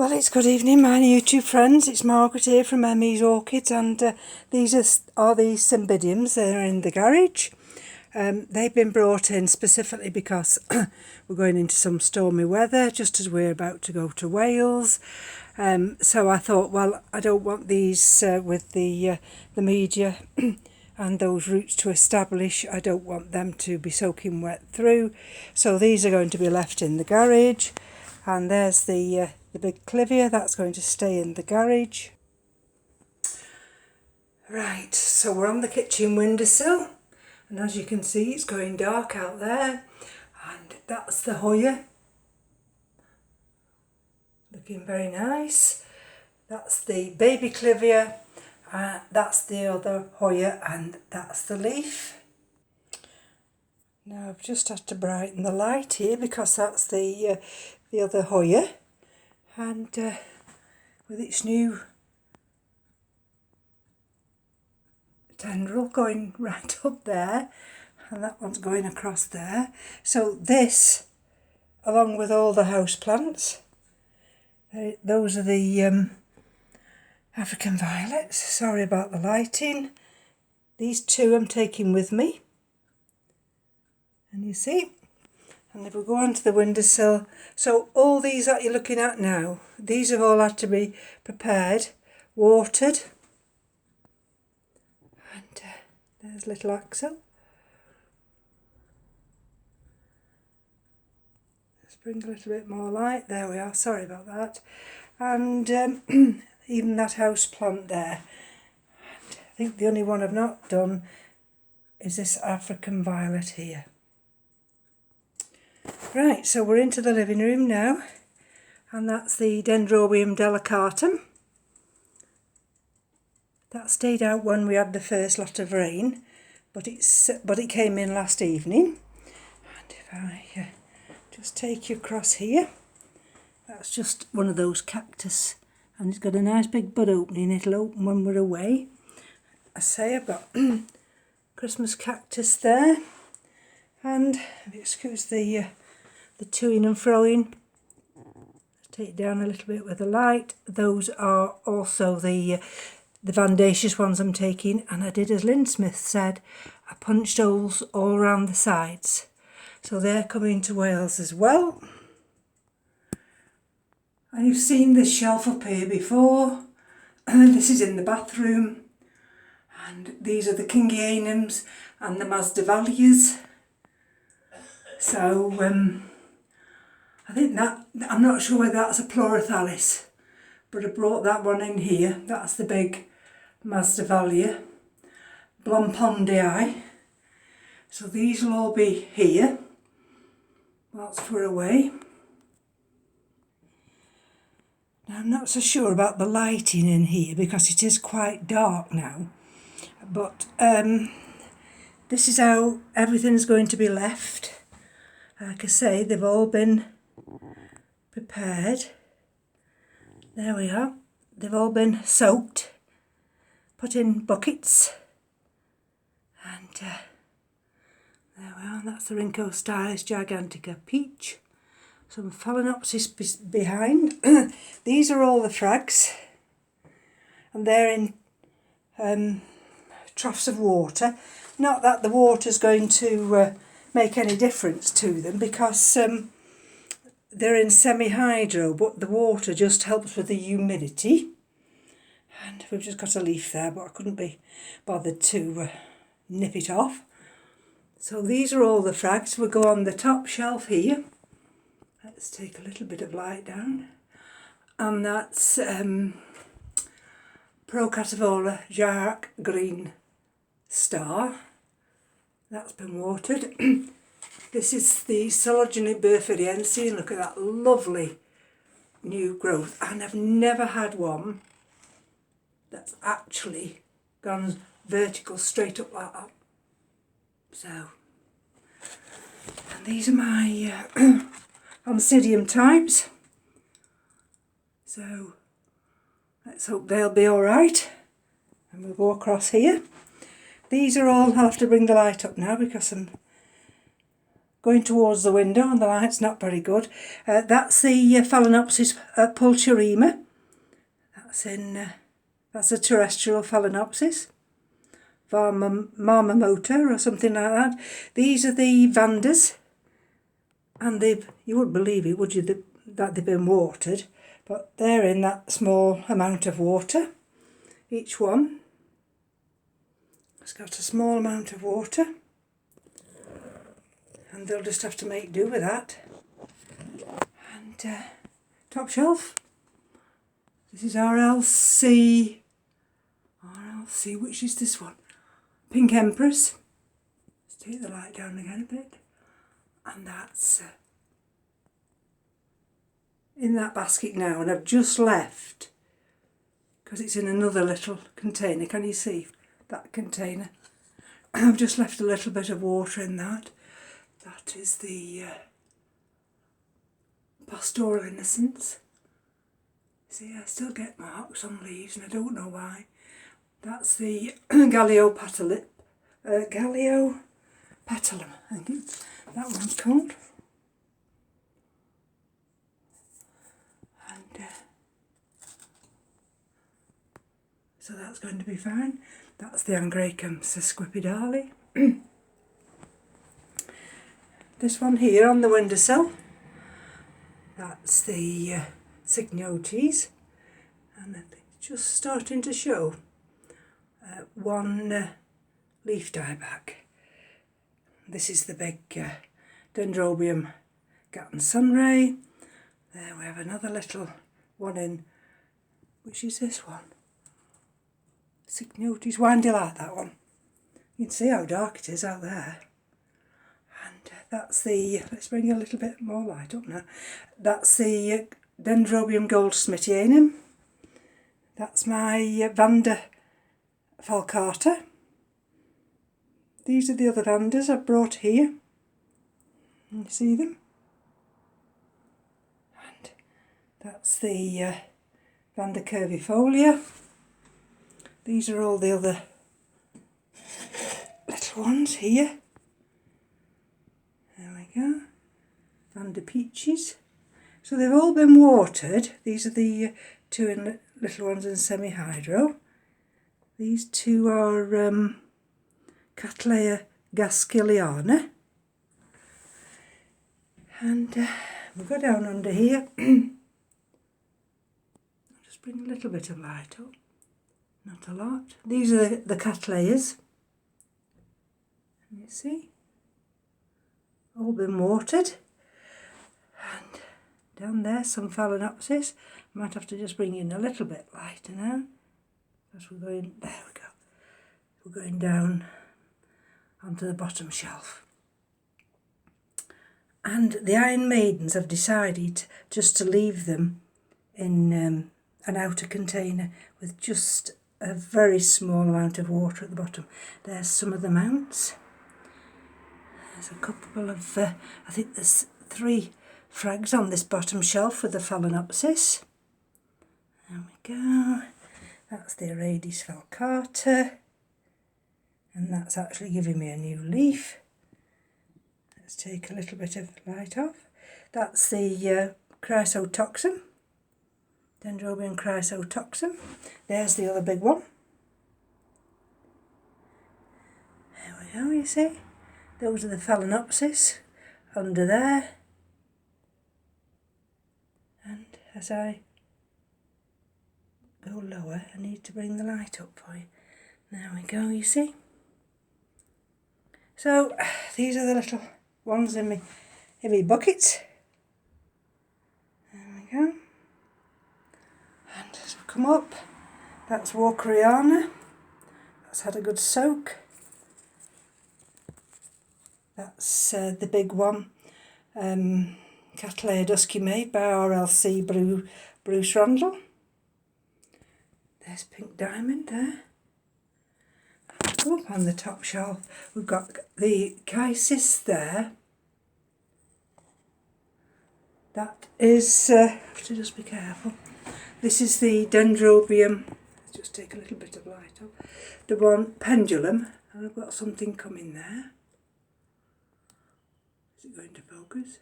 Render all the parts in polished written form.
Well, it's good evening, my YouTube friends. It's Margaret here from M.E.s Orchids, and these are the cymbidiums. They're in the garage. They've been brought in specifically because we're going into some stormy weather, just as we're about to go to Wales. So I thought, well, I don't want these with the media and those roots to establish. I don't want them to be soaking wet through. So these are going to be left in the garage. And there's the big clivia, that's going to stay in the garage. Right, so we're on the kitchen windowsill, and as you can see it's going dark out there, and that's the Hoya, looking very nice. That's the baby clivia, that's the other Hoya, and that's the leaf. Now I've just had to brighten the light here because that's the other Hoya, and with its new tendril going right up there, and that one's going across there. So this, along with all the house plants, those are the African violets. Sorry about the lighting. These two I'm taking with me, and you see. And if we go onto the windowsill, so all these that you're looking at now, these have all had to be prepared, watered. And there's little Axel. Let's bring a little bit more light. There we are, sorry about that. And even that house plant there. And I think the only one I've not done is this African violet here. Right, so we're into the living room now, and that's the Dendrobium delicatum. That stayed out when we had the first lot of rain, but it came in last evening. And if I just take you across here, that's just one of those cactus, and it's got a nice big bud opening. It'll open when we're away. I say I've got Christmas cactus there, and if you excuse the to-ing and fro-ing, take it down a little bit with the light. Those are also the Vandaceous ones I'm taking, and I did as Lynn Smith said, I punched holes all around the sides. So they're coming to Wales as well. And you've seen this shelf up here before. This is in the bathroom, and these are the Kingianums and the Masdevallias. So I think that, I'm not sure whether that's a Pleurathalis, but I brought that one in here. That's the big Masdevallia, Blompondii. So these will all be here whilst we're away. Now I'm not so sure about the lighting in here because it is quite dark now, but this is how everything's going to be left. Like I say, they've all been prepared. There we are. They've all been soaked, put in buckets, and there we are. That's the Rhynchostylis gigantica peach. Some Phalaenopsis behind. These are all the frags, and they're in troughs of water. Not that the water's going to make any difference to them because they're in semi-hydro, but the water just helps with the humidity. And we've just got a leaf there, but I couldn't be bothered to nip it off. So these are all the frags. We'll go on the top shelf here. Let's take a little bit of light down. And that's Procativola Jark Green Star. That's been watered. This is the Sologeny Burfiriense. Look at that lovely new growth. And I've never had one that's actually gone vertical straight up like that. So, and these are my Oncidium types. So, let's hope they'll be alright. And we'll go across here. These are all, I'll have to bring the light up now because I'm going towards the window and the light's not very good. That's the Phalaenopsis pulcherrima. That's a terrestrial Phalaenopsis. Marmamota or something like that. These are the Vandas, and you wouldn't believe it, would you, that they've been watered, but they're in that small amount of water. Each one has got a small amount of water, and they'll just have to make do with that. And top shelf. This is RLC, which is this one? Pink Empress. Let's take the light down again a bit. And that's in that basket now, and I've just left, because it's in another little container. Can you see that container? I've just left a little bit of water in that. That is the Pastoral Innocence. See, I still get marks on leaves and I don't know why. That's the Gallio Petalum, I think that one's called. And so that's going to be fine. That's the Angraecum sesquipedale. This one here on the windowsill, that's the Cygnotes, and it's just starting to show one leaf dieback. This is the big Dendrobium Gatton Sunray. There we have another little one in, which is this one? Cygnotes Windelight, that one. You can see how dark it is out there. And that's the, let's bring a little bit more light up now. That's the Dendrobium Goldsmithianum. That's my Vanda falcata. These are the other Vandas I've brought here. You see them? And that's the Vanda curvifolia. These are all the other little ones here. There we go. Vanda peaches. So they've all been watered. These are the two little ones in semi-hydro. These two are Cattleya gasquiliana. And we'll go down under here. I'll just bring a little bit of light up. Not a lot. These are the Cattleyas. You see? All been watered. And down there some Phalaenopsis. Might have to just bring in a little bit lighter now. Because we're going, there we go. We're going down onto the bottom shelf. And the Iron Maidens have decided just to leave them in an outer container with just a very small amount of water at the bottom. There's some of the mounts. There's a couple of, I think there's 3 frags on this bottom shelf with the Phalaenopsis. There we go. That's the Orchids falcata. And that's actually giving me a new leaf. Let's take a little bit of light off. That's the Chrysotoxum. Dendrobium Chrysotoxum. There's the other big one. There we go, you see. Those are the Phalaenopsis under there. And as I go lower, I need to bring the light up for you. There we go, you see. So these are the little ones in my buckets. There we go. And as we come up, that's Walkeriana. That's had a good soak. That's the big one, Cattleya Dusky Maid by RLC Bruce Rundle. There's Pink Diamond there. Go up on the top shelf. We've got the Chysis there. That is, have to just be careful. This is the Dendrobium. Let's just take a little bit of light up. The one Pendulum, and I've got something coming there. Is it going to focus?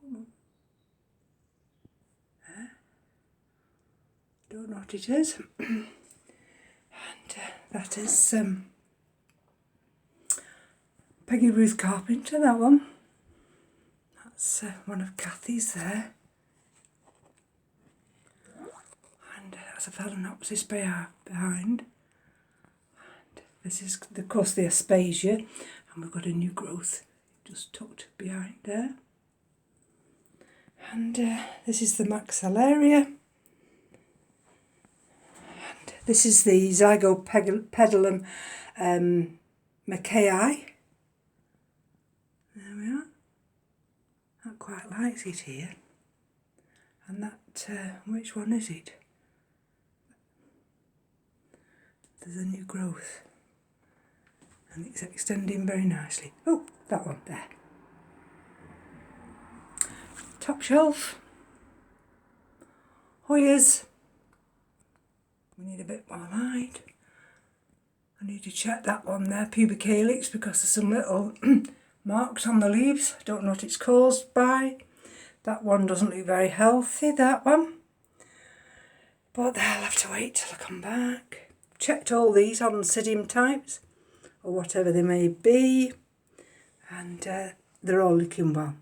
Come on. Don't know what it is. And that is Peggy Ruth Carpenter, that one. That's one of Kathy's there. And that's a Phalaenopsis behind. And this is, of course, the Aspasia. And we've got a new growth just tucked behind there. And this is the Maxillaria. And this is the Zygopedilum McKay. There we are. That quite likes it here. And that, which one is it? There's a new growth. And it's extending very nicely. Oh, that one there. Top shelf. Hoyas. We need a bit more light. I need to check that one there, pubicalyx, because there's some little marks on the leaves. I don't know what it's caused by. That one doesn't look very healthy, that one. But they'll have to wait till I come back. Checked all these on Oncidium types, or whatever they may be. And they're all looking well.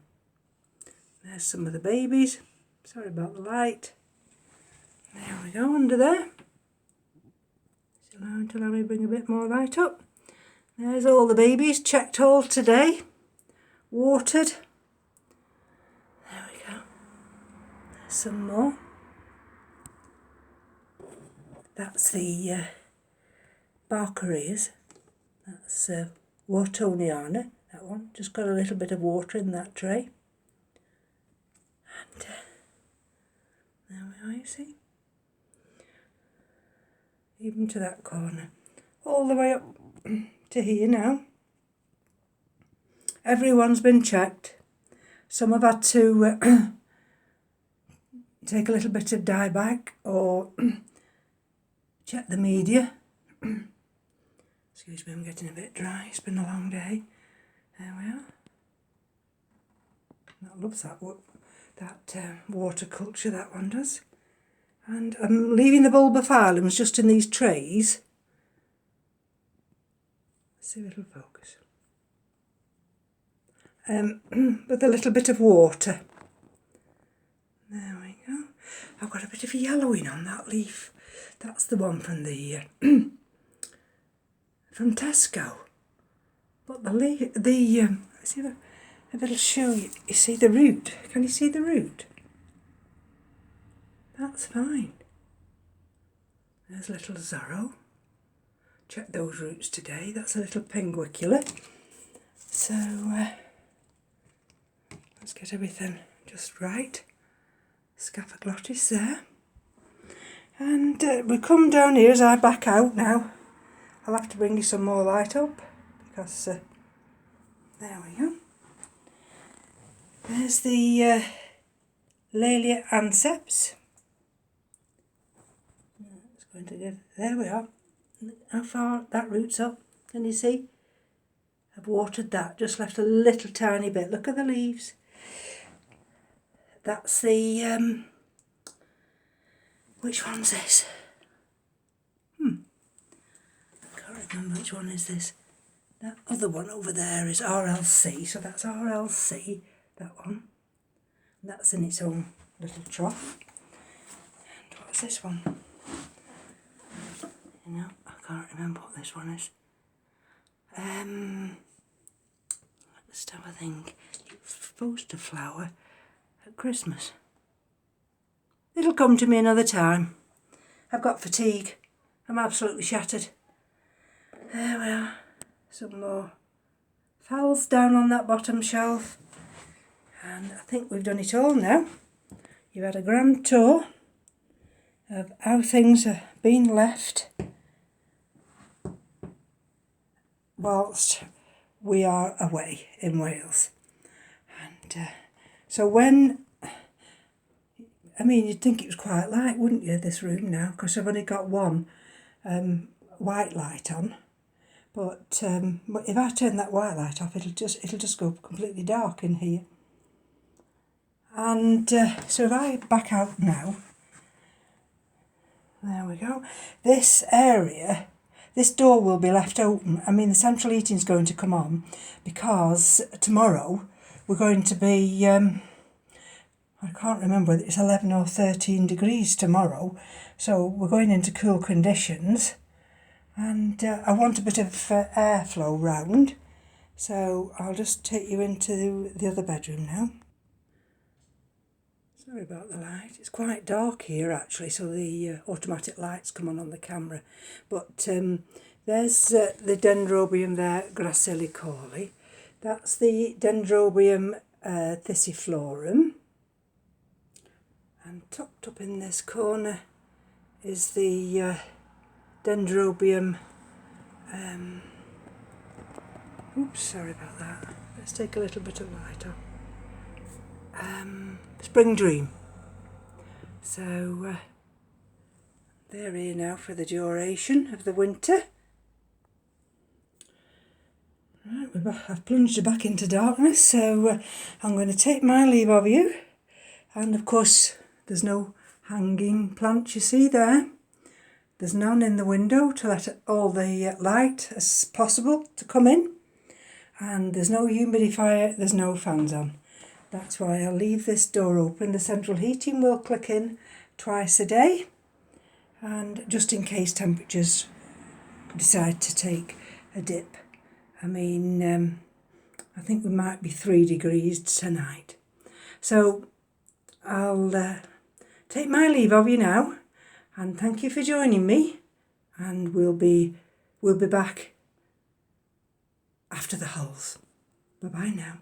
There's some of the babies. Sorry about the light. There we go, under there. It's allowing to let me bring a bit more light up. There's all the babies, checked all today. Watered. There we go. There's some more. That's the Barkerias. That's Wartoniana, that one. Just got a little bit of water in that tray. And there we are, you see. Even to that corner. All the way up to here now. Everyone's been checked. Some have had to take a little bit of dye back or check the media. Excuse me, I'm getting a bit dry. It's been a long day. There we are. That loves that water culture, that one does. And I'm leaving the bulbophyllums just in these trays. Let's see if it'll focus. With a little bit of water. There we go. I've got a bit of yellowing on that leaf. That's the one from the from Tesco. But the leaf, see if it'll show you. You see the root? Can you see the root? That's fine. There's little Zorro. Check those roots today. That's a little Pinguicula. So let's get everything just right. Scaphoglottis there. And we come down here as I back out now. I'll have to bring you some more light up because there we go. There's the Laelia anceps. It's going to get, there we are. How far that root's up, can you see? I've watered that, just left a little tiny bit. Look at the leaves. That's the, which one's this? I can't remember which one is this. That other one over there is RLC, so that's RLC, that one. And that's in its own little trough. And what's this one? You know, I can't remember what this one is. Let's have a think. It's supposed to flower at Christmas. It'll come to me another time. I've got fatigue. I'm absolutely shattered. There we are. Some more phals down on that bottom shelf. And I think we've done it all now. You've had a grand tour of how things are being left whilst we are away in Wales. And so when, I mean, you'd think it was quite light, wouldn't you, this room now, because I've only got one white light on. But if I turn that white light off, it'll just go completely dark in here. And so if I back out now, there we go. This area, this door will be left open. I mean, the central heating's going to come on because tomorrow we're going to be, I can't remember whether it's 11 or 13 degrees tomorrow. So we're going into cool conditions. And I want a bit of airflow round. So I'll just take you into the other bedroom now. Sorry about the light. It's quite dark here actually, so the automatic lights come on the camera. But there's the Dendrobium there, gracillicaule. That's the Dendrobium thysiflorum. And tucked up in this corner is the Dendrobium. Oops, sorry about that. Let's take a little bit of light off. Spring Dream. So they're here now for the duration of the winter. Right, I've plunged back into darkness, so I'm going to take my leave of you. And of course, there's no hanging plant you see there. There's none in the window to let all the light as possible to come in. And there's no humidifier, there's no fans on. That's why I'll leave this door open. The central heating will click in twice a day. And just in case temperatures decide to take a dip. I mean, I think we might be 3 degrees tonight. So I'll take my leave of you now. And thank you for joining me. And we'll be back after the hulls. Bye-bye now.